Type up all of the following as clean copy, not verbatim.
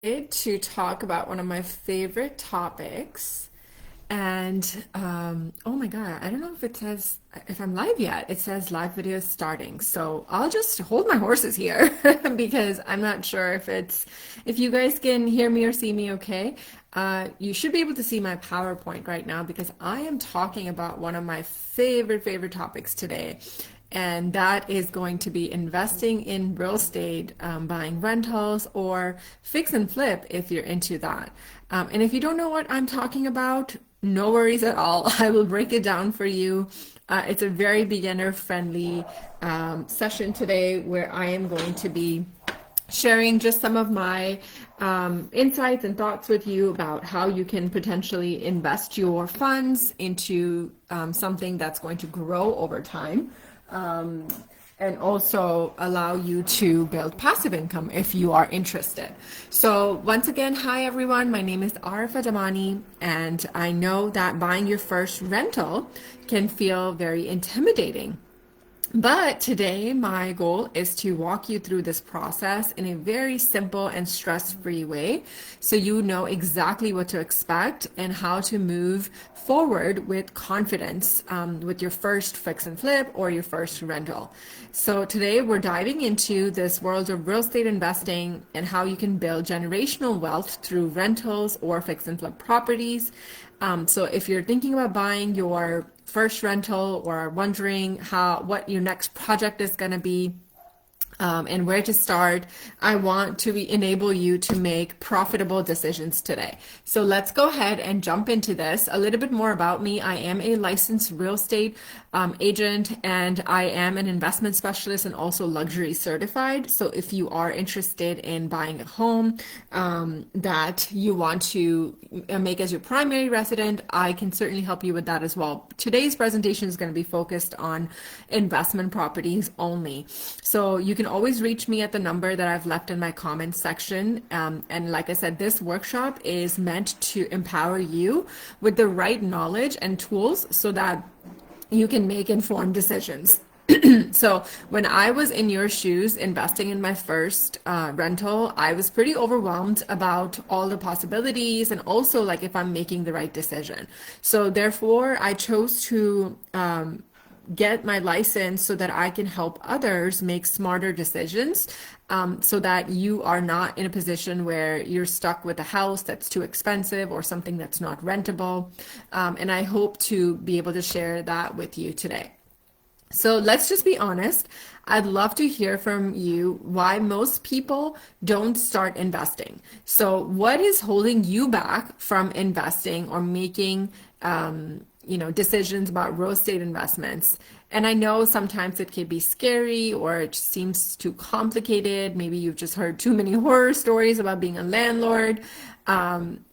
To talk about one of my favorite topics. And oh my God, I don't know if it says if I'm live yet. It says live video is starting. So I'll just hold my horses here because I'm not sure if you guys can hear me or see me okay. You should be able to see my PowerPoint right now because I am talking about one of my favorite topics today. And that is going to be investing in real estate, buying rentals or fix and flip if you're into that. And if you don't know what I'm talking about, no worries at all. I will break it down for you. It's a very beginner friendly session today where I am going to be sharing just some of my insights and thoughts with you about how you can potentially invest your funds into something that's going to grow over time, um, and also allow you to build passive income if you are interested. So once again, hi everyone, my name is Arifa Damani, and I know that buying your first rental can feel very intimidating. But today, my goal is to walk you through this process in a very simple and stress-free way so you know exactly what to expect and how to move forward with confidence with your first fix and flip or your first rental. So today, we're diving into this world of real estate investing and how you can build generational wealth through rentals or fix and flip properties. So if you're thinking about buying your first rental or wondering what your next project is going to be, and where to start, I want to enable you to make profitable decisions today. So let's go ahead and jump into this. A little bit more about me. I am a licensed real estate agent, and I am an investment specialist and also luxury certified. So if you are interested in buying a home that you want to make as your primary resident, I can certainly help you with that as well. Today's presentation is going to be focused on investment properties only. So you can always reach me at the number that I've left in my comments section. And like I said, this workshop is meant to empower you with the right knowledge and tools so that you can make informed decisions. So when I was in your shoes investing in my first rental, I was pretty overwhelmed about all the possibilities and also like if I'm making the right decision. So therefore, I chose to get my license so that I can help others make smarter decisions, so that you are not in a position where you're stuck with a house that's too expensive or something that's not rentable. And I hope to be able to share that with you today. So let's just be honest. I'd love to hear from you why most people don't start investing. So what is holding you back from investing or making decisions about real estate investments? And I know sometimes it can be scary or it just seems too complicated. Maybe you've just heard too many horror stories about being a landlord, and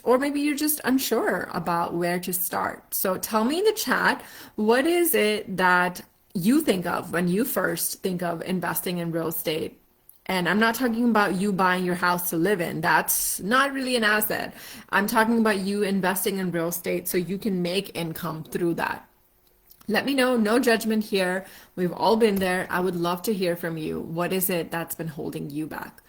or maybe you're just unsure about where to start. So tell me in the chat, what is it that you think of when you first think of investing in real estate? And I'm not talking about you buying your house to live in. That's not really an asset. I'm talking about you investing in real estate so you can make income through that. Let me know, no judgment here. We've all been there. I would love to hear from you. What is it that's been holding you back?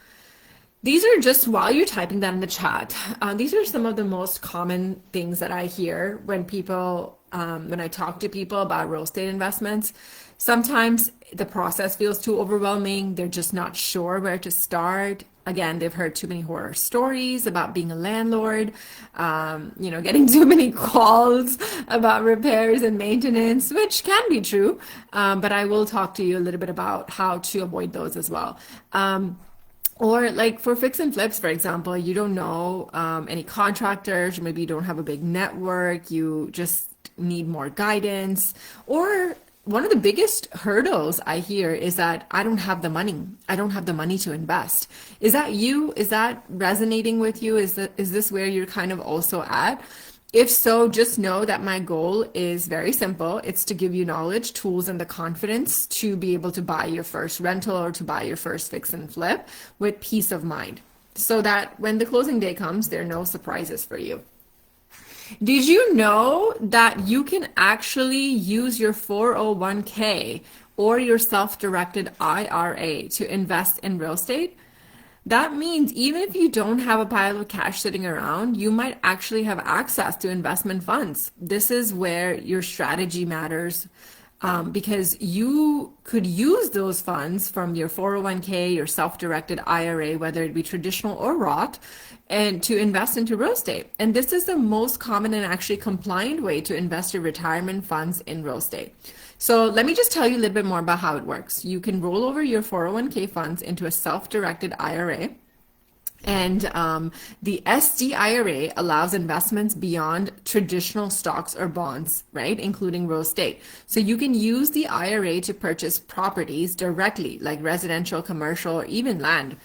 These are just while you're typing that in the chat. These are some of the most common things that I hear when I talk to people about real estate investments. Sometimes the process feels too overwhelming. They're just not sure where to start. Again, they've heard too many horror stories about being a landlord, getting too many calls about repairs and maintenance, which can be true. But I will talk to you a little bit about how to avoid those as well. Or like for fix and flips, for example, you don't know any contractors, or maybe you don't have a big network, you just need more guidance. Or one of the biggest hurdles I hear is that I don't have the money. I don't have the money to invest. Is that you? Is that resonating with you? Is this where you're kind of also at? If so, just know that my goal is very simple. It's to give you knowledge, tools, and the confidence to be able to buy your first rental or to buy your first fix and flip with peace of mind, so that when the closing day comes, there are no surprises for you. Did you know that you can actually use your 401k or your self-directed IRA to invest in real estate? That means even if you don't have a pile of cash sitting around, you might actually have access to investment funds. This is where your strategy matters, because you could use those funds from your 401k, your self-directed IRA, whether it be traditional or Roth, and to invest into real estate. And this is the most common and actually compliant way to invest your retirement funds in real estate. So let me just tell you a little bit more about how it works. You can roll over your 401k funds into a self-directed IRA. And the SD IRA allows investments beyond traditional stocks or bonds, right? Including real estate. So you can use the IRA to purchase properties directly, like residential, commercial, or even land.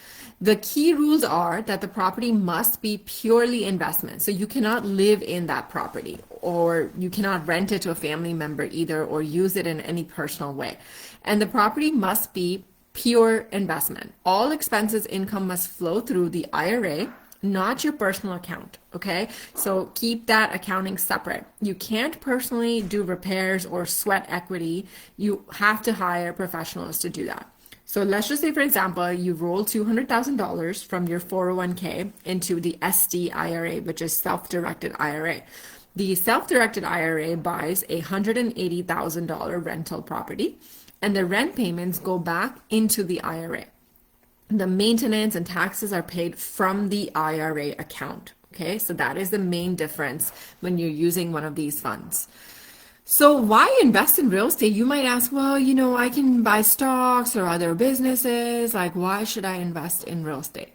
The key rules are that the property must be purely investment. So you cannot live in that property, or you cannot rent it to a family member either, or use it in any personal way. And the property must be pure investment. All expenses income must flow through the IRA, not your personal account. Okay. So keep that accounting separate. You can't personally do repairs or sweat equity. You have to hire professionals to do that. So let's just say, for example, you roll $200,000 from your 401k into the SD IRA, which is self-directed IRA. The self-directed IRA buys a $180,000 rental property, and the rent payments go back into the IRA. The maintenance and taxes are paid from the IRA account. Okay, so that is the main difference when you're using one of these funds. So why invest in real estate? You might ask, well, I can buy stocks or other businesses. Like, why should I invest in real estate?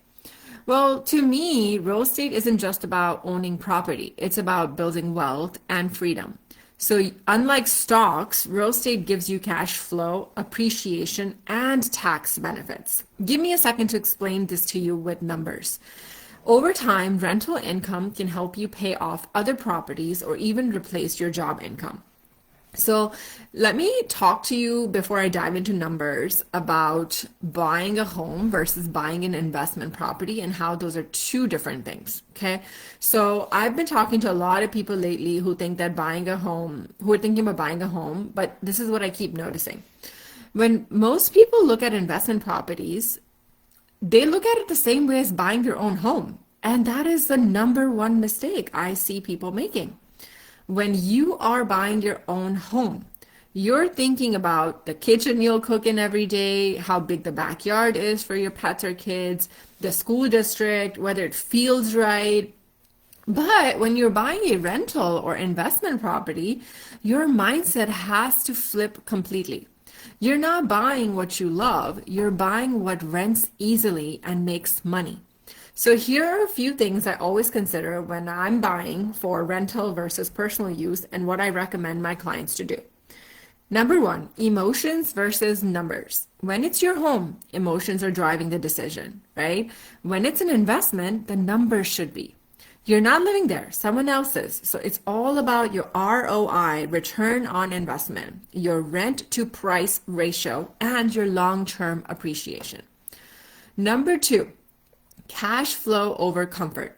Well, to me, real estate isn't just about owning property. It's about building wealth and freedom. So unlike stocks, real estate gives you cash flow, appreciation, and tax benefits. Give me a second to explain this to you with numbers. Over time, rental income can help you pay off other properties or even replace your job income. So let me talk to you before I dive into numbers about buying a home versus buying an investment property and how those are two different things. Okay. So I've been talking to a lot of people lately who think that who are thinking about buying a home, but this is what I keep noticing. When most people look at investment properties, they look at it the same way as buying your own home. And that is the number one mistake I see people making. When you are buying your own home, you're thinking about the kitchen you'll cook in every day, how big the backyard is for your pets or kids, the school district, whether it feels right. But when you're buying a rental or investment property, your mindset has to flip completely. You're not buying what you love, you're buying what rents easily and makes money. So here are a few things I always consider when I'm buying for rental versus personal use and what I recommend my clients to do. Number one, emotions versus numbers. When it's your home, emotions are driving the decision, right? When it's an investment, the numbers should be. You're not living there, someone else's. So it's all about your ROI, return on investment, your rent to price ratio, and your long-term appreciation. Number two, cash flow over comfort.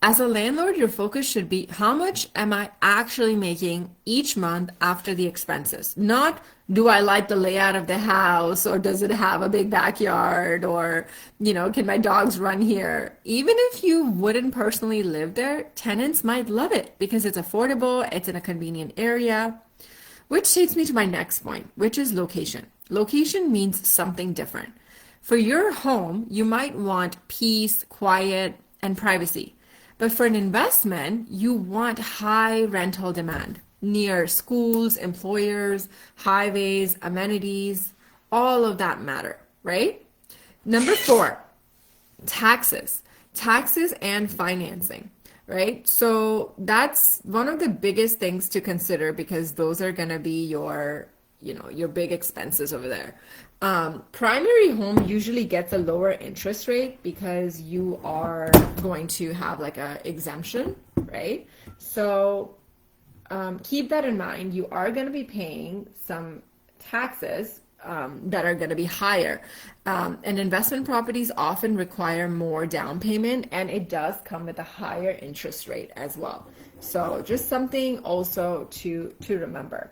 As a landlord, your focus should be how much am I actually making each month after the expenses? Not do I like the layout of the house, or does it have a big backyard, or can my dogs run here? Even if you wouldn't personally live there, tenants might love it because it's affordable, it's in a convenient area. Which takes me to my next point, which is location. Location means something different. For your home, you might want peace, quiet, and privacy. But for an investment, you want high rental demand near schools, employers, highways, amenities, all of that matter, right? Number four, taxes. Taxes and financing, right? So that's one of the biggest things to consider because those are going to be your big expenses over there. Primary home usually gets a lower interest rate because you are going to have like a exemption, right? So keep that in mind. You are going to be paying some taxes that are going to be higher. And investment properties often require more down payment, and it does come with a higher interest rate as well. So just something also to remember.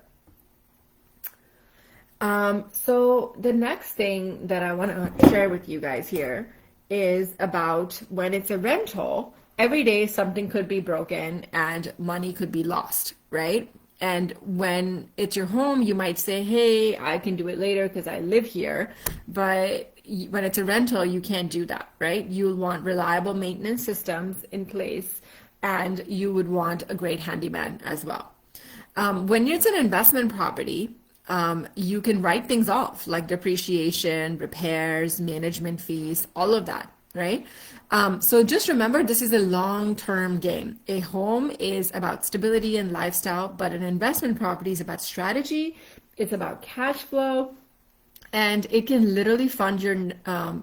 So the next thing that I want to share with you guys here is about when it's a rental, every day something could be broken and money could be lost, right? And when it's your home, you might say, hey, I can do it later because I live here. But when it's a rental, you can't do that, right? You'll want reliable maintenance systems in place, and you would want a great handyman as well. When it's an investment property, you can write things off like depreciation, repairs, management fees, all of that, right? So just remember, this is a long-term game. A home is about stability and lifestyle, but an investment property is about strategy. It's about cash flow. And it can literally fund your,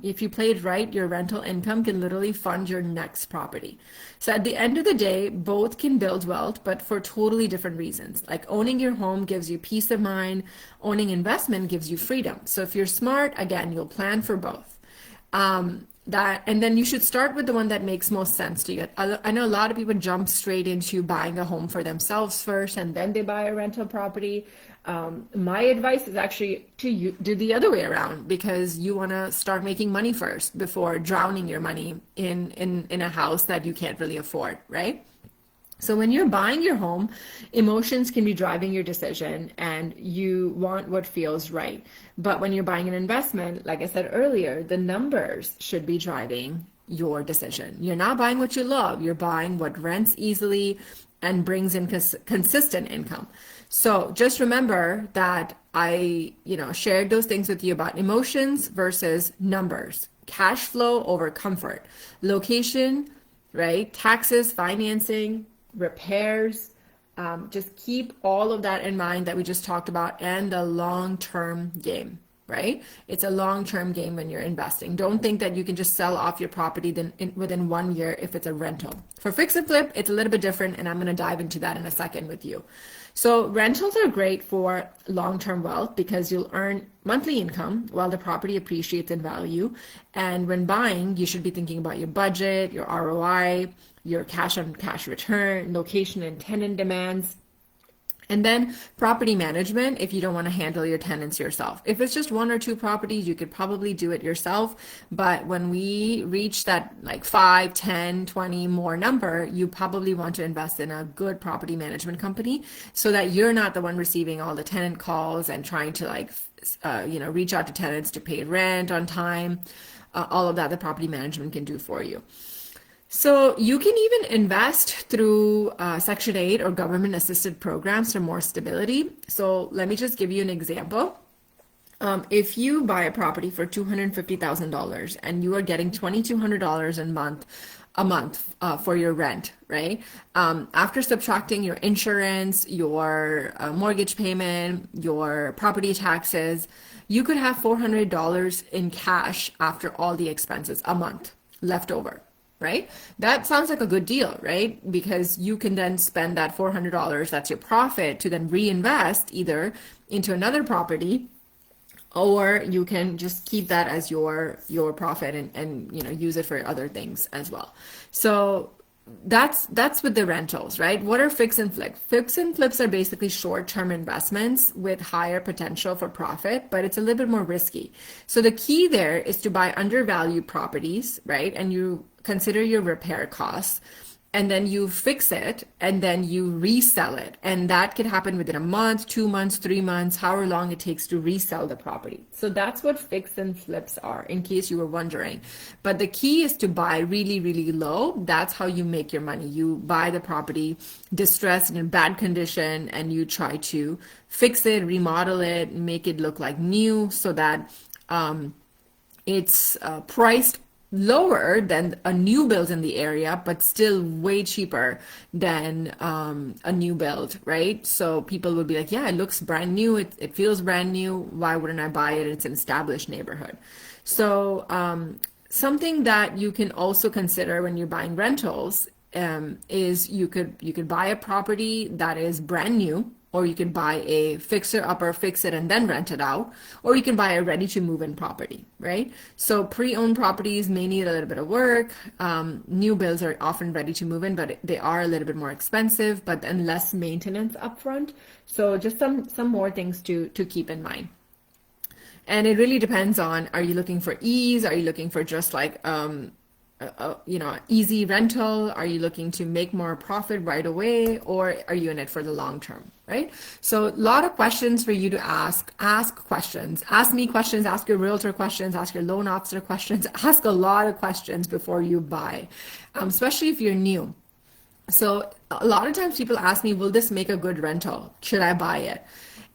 if you play it right, your rental income can literally fund your next property. So at the end of the day, both can build wealth, but for totally different reasons. Like owning your home gives you peace of mind, owning investment gives you freedom. So if you're smart, again, you'll plan for both. And then you should start with the one that makes most sense to you. I know a lot of people jump straight into buying a home for themselves first and then they buy a rental property. My advice is actually to you do the other way around, because you want to start making money first before drowning your money in a house that you can't really afford, right? So when you're buying your home, emotions can be driving your decision and you want what feels right. But when you're buying an investment, like I said earlier, the numbers should be driving your decision. You're not buying what you love, you're buying what rents easily and brings in consistent income. So just remember that I, shared those things with you about emotions versus numbers, cash flow over comfort, location, right? Taxes, financing, repairs. Just keep all of that in mind that we just talked about, and the long-term game, right? It's a long-term game when you're investing. Don't think that you can just sell off your property within 1 year if it's a rental. For fix and flip, it's a little bit different, and I'm going to dive into that in a second with you. So rentals are great for long-term wealth because you'll earn monthly income while the property appreciates in value. And when buying, you should be thinking about your budget, your ROI, your cash on cash return, location and tenant demands. And then property management, if you don't want to handle your tenants yourself. If it's just 1 or 2 properties, you could probably do it yourself. But when we reach that like 5, 10, 20 more number, you probably want to invest in a good property management company so that you're not the one receiving all the tenant calls and trying to reach out to tenants to pay rent on time. All of that the property management can do for you. So you can even invest through Section 8 or government assisted programs for more stability. So let me just give you an example. If you buy a property for $250,000 and you are getting $2,200 a month for your rent, right? After subtracting your insurance, your mortgage payment, your property taxes, you could have $400 in cash after all the expenses a month left over. Right? That sounds like a good deal, right? Because you can then spend that $400, that's your profit, to then reinvest either into another property, or you can just keep that as your profit and use it for other things as well. So that's with the rentals, right? What are fix and flip? Fix and flips are basically short-term investments with higher potential for profit, but it's a little bit more risky. So the key there is to buy undervalued properties, right? And you consider your repair costs, and then you fix it, and then you resell it. And that could happen within a month, 2 months, 3 months, however long it takes to resell the property. So that's what fix and flips are, in case you were wondering. But the key is to buy really, really low. That's how you make your money. You buy the property distressed and in bad condition, and you try to fix it, remodel it, make it look like new so that it's priced lower than a new build in the area, but still way cheaper than a new build, right? So people will be like, yeah, it looks brand new. It feels brand new. Why wouldn't I buy it? It's an established neighborhood. So something that you can also consider when you're buying rentals is you could buy a property that is brand new, or you can buy a fixer-upper, fix it and then rent it out, or you can buy a ready-to-move-in property, right? So pre-owned properties may need a little bit of work. New builds are often ready to move in, but they are a little bit more expensive, but then less maintenance upfront. So just some more things to keep in mind. And it really depends on, are you looking for ease? Are you looking for just like easy rental? Are you looking to make more profit right away, or are you in it for the long term, right? So a lot of questions for you to ask. Ask questions. Ask me questions, ask your realtor questions, ask your loan officer questions, ask a lot of questions before you buy, especially if you're new. So a lot of times people ask me, will this make a good rental? Should I buy it?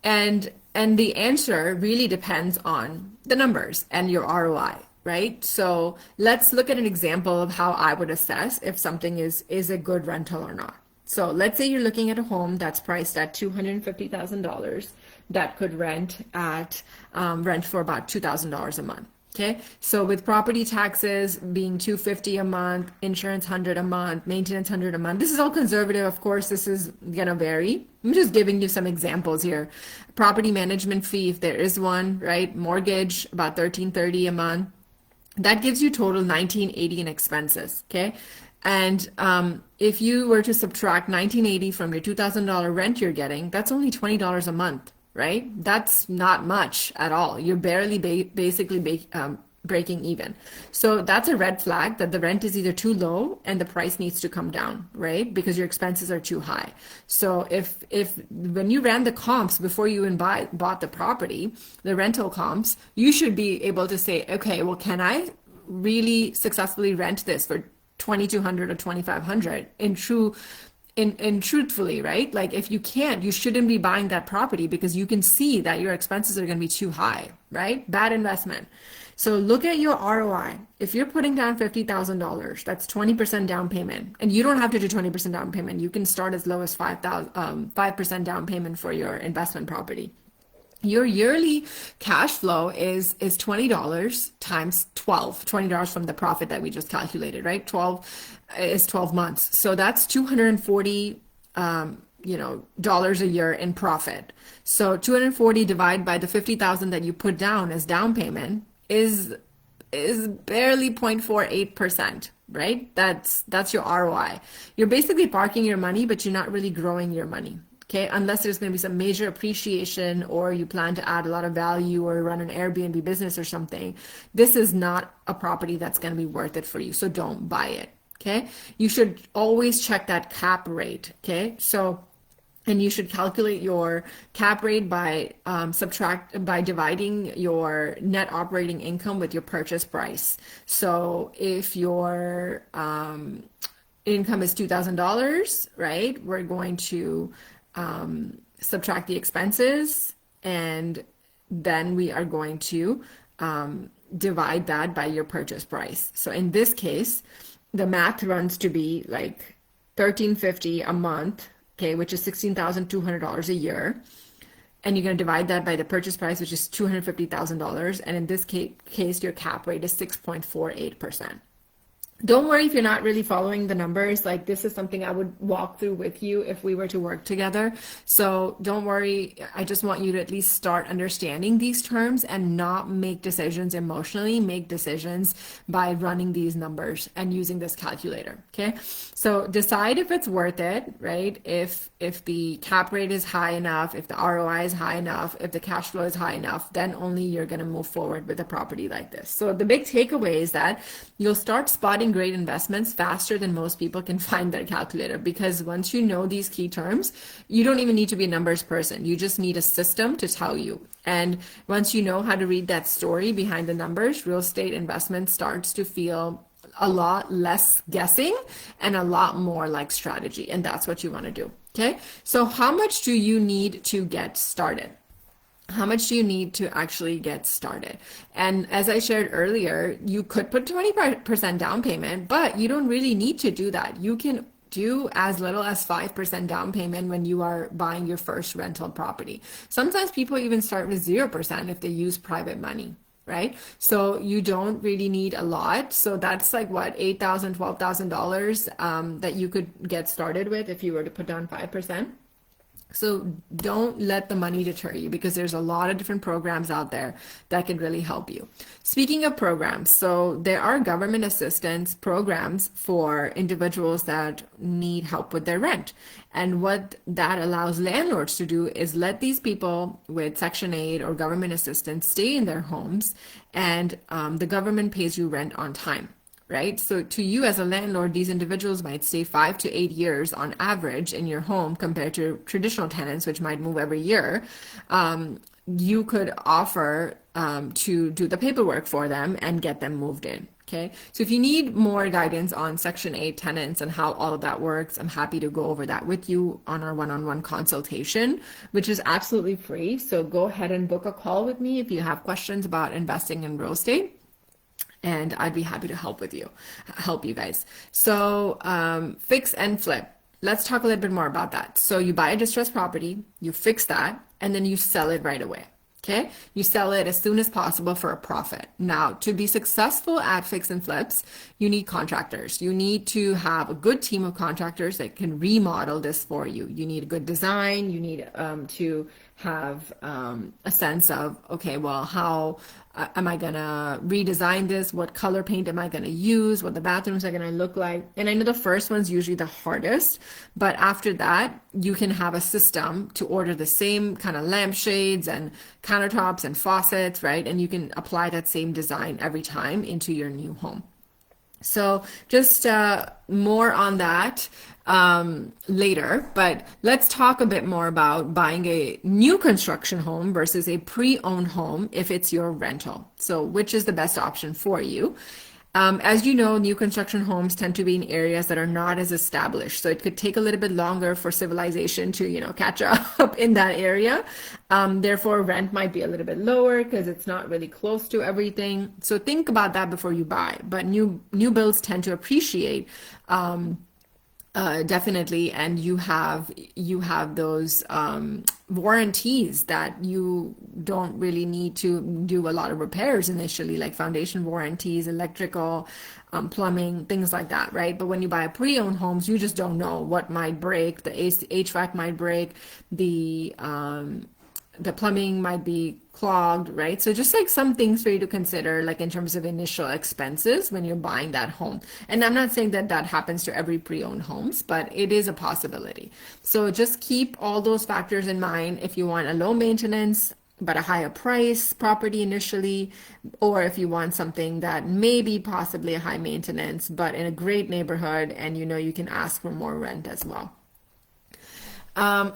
And the answer really depends on the numbers and your ROI, right? So let's look at an example of how I would assess if something is a good rental or not. So let's say you're looking at a home that's priced at $250,000 that could rent for about $2,000 a month. Okay, so with property taxes being $250 a month, insurance $100 a month, maintenance $100 a month, this is all conservative. Of course, this is gonna vary. I'm just giving you some examples here. Property management fee, if there is one, right? Mortgage about $1,330 a month. That gives you total $1,980 in expenses. Okay, and if you were to subtract $1,980 from your $2,000 rent you're getting, that's only $20 a month, right? That's not much at all. You're barely basically breaking even. So that's a red flag that the rent is either too low and the price needs to come down, right? Because your expenses are too high. So if when you ran the comps before you even bought the property, the rental comps, you should be able to say, okay, well, can I really successfully rent this for 2,200 or 2,500 in truthfully, right? Like if you can't, you shouldn't be buying that property because you can see that your expenses are going to be too high, right? Bad investment. So look at your ROI. If you're putting down $50,000, that's 20% down payment. And you don't have to do 20% down payment. You can start as low as 5% down payment for your investment property. Your yearly cash flow is $20 times 12, $20 from the profit that we just calculated, right? 12 is 12 months. So that's 240 dollars a year in profit. So 240 divided by the 50,000 that you put down as down payment is barely 0.48%, right? That's your ROI. You're basically parking your money, but you're not really growing your money. Okay, unless there's going to be some major appreciation or you plan to add a lot of value or run an Airbnb business or something, this is not a property that's going to be worth it for you. So don't buy it. Okay, you should always check that cap rate. Okay, so and you should calculate your cap rate by dividing your net operating income with your purchase price. So if your income is $2,000, right, we're going to subtract the expenses, and then we are going to divide that by your purchase price. So in this case, the math runs to be like $1,350 a month, okay, which is $16,200 a year. And you're going to divide that by the purchase price, which is $250,000. And in this case, your cap rate is 6.48%. Don't worry if you're not really following the numbers. Like this is something I would walk through with you if we were to work together. So don't worry. I just want you to at least start understanding these terms and not make decisions emotionally. Make decisions by running these numbers and using this calculator. Okay. So decide if it's worth it, right? If the cap rate is high enough, if the ROI is high enough, if the cash flow is high enough, then only you're going to move forward with a property like this. So the big takeaway is that you'll start spotting great investments faster than most people can find their calculator, because once you know these key terms, you don't even need to be a numbers person. You just need a system to tell you. And once you know how to read that story behind the numbers, real estate investment starts to feel a lot less guessing and a lot more like strategy. And that's what you want to do. Okay. So how much do you need to get started? How much do you need to actually get started? And as I shared earlier, you could put 20% down payment, but you don't really need to do that. You can do as little as 5% down payment when you are buying your first rental property. Sometimes people even start with 0% if they use private money, right? So you don't really need a lot. So that's like what, $8,000, $12,000 that you could get started with if you were to put down 5%. So don't let the money deter you because there's a lot of different programs out there that can really help you. Speaking of programs, so there are government assistance programs for individuals that need help with their rent. And what that allows landlords to do is let these people with Section 8 or government assistance stay in their homes, and the government pays you rent on time, right? So to you as a landlord, these individuals might stay 5 to 8 years on average in your home compared to traditional tenants, which might move every year. You could offer to do the paperwork for them and get them moved in. Okay, so if you need more guidance on Section 8 tenants and how all of that works, I'm happy to go over that with you on our one-on-one consultation, which is absolutely free. So go ahead and book a call with me if you have questions about investing in real estate, and I'd be happy to help you guys. So fix and flip. Let's talk a little bit more about that. So you buy a distressed property, you fix that, and then you sell it right away. Okay, you sell it as soon as possible for a profit. Now, to be successful at fix and flips, you need contractors. You need to have a good team of contractors that can remodel this for you. You need a good design. You need to have a sense of, okay, well, how am I gonna redesign this? What color paint am I gonna use? What the bathrooms are gonna look like? And I know the first one's usually the hardest, but after that, you can have a system to order the same kind of lampshades and countertops and faucets, right? And you can apply that same design every time into your new home. So just more on that later, but let's talk a bit more about buying a new construction home versus a pre-owned home if it's your rental. So which is the best option for you? As you know, new construction homes tend to be in areas that are not as established. So it could take a little bit longer for civilization to, catch up in that area. Therefore, rent might be a little bit lower because it's not really close to everything. So think about that before you buy. But new builds tend to appreciate definitely, and you have those warranties that you don't really need to do a lot of repairs initially, like foundation warranties, electrical, plumbing, things like that, right? But when you buy a pre-owned homes, you just don't know what might break. The HVAC might break, the plumbing might be clogged, right? So just like some things for you to consider, like in terms of initial expenses when you're buying that home. And I'm not saying that that happens to every pre-owned homes, but it is a possibility. So just keep all those factors in mind if you want a low maintenance but a higher price property initially, or if you want something that may be possibly a high maintenance but in a great neighborhood and you can ask for more rent as well.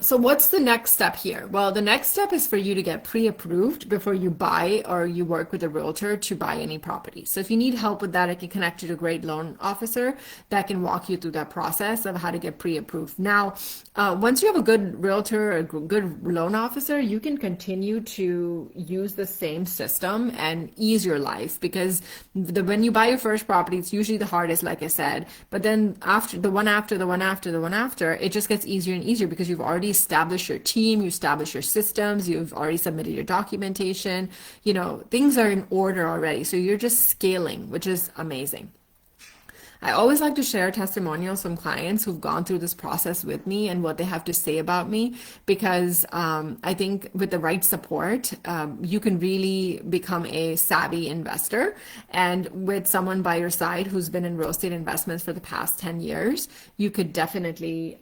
So what's the next step here? Well, the next step is for you to get pre-approved before you buy or you work with a realtor to buy any property. So if you need help with that, I can connect you to a great loan officer that can walk you through that process of how to get pre-approved. Now, once you have a good realtor or a good loan officer, you can continue to use the same system and ease your life because when you buy your first property, it's usually the hardest, like I said, but then after the one after, it just gets easier and easier because you've already established your team, you established your systems, you've already submitted your documentation, things are in order already. So you're just scaling, which is amazing. I always like to share testimonials from clients who've gone through this process with me and what they have to say about me because I think with the right support, you can really become a savvy investor. And with someone by your side who's been in real estate investments for the past 10 years, you could definitely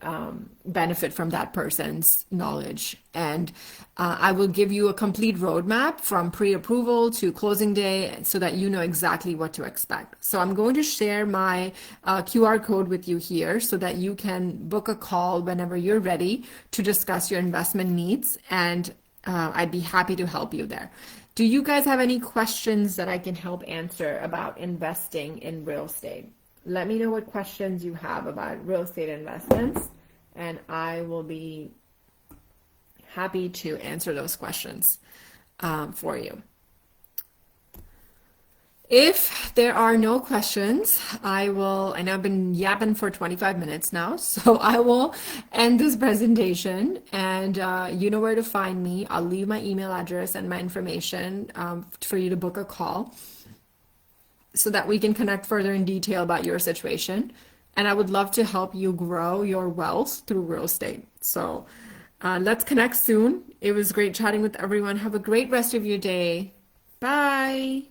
benefit from that person's knowledge. And I will give you a complete roadmap from pre-approval to closing day so that you know exactly what to expect. So I'm going to share my QR code with you here so that you can book a call whenever you're ready to discuss your investment needs, and I'd be happy to help you there. Do you guys have any questions that I can help answer about investing in real estate? Let me know what questions you have about real estate investments, and I will be happy to answer those questions for you. If there are no questions, I know I've been yapping for 25 minutes now, so I will end this presentation, and you know where to find me. I'll leave my email address and my information for you to book a call so that we can connect further in detail about your situation. And I would love to help you grow your wealth through real estate. So Let's connect soon. It was great chatting with everyone. Have a great rest of your day. Bye.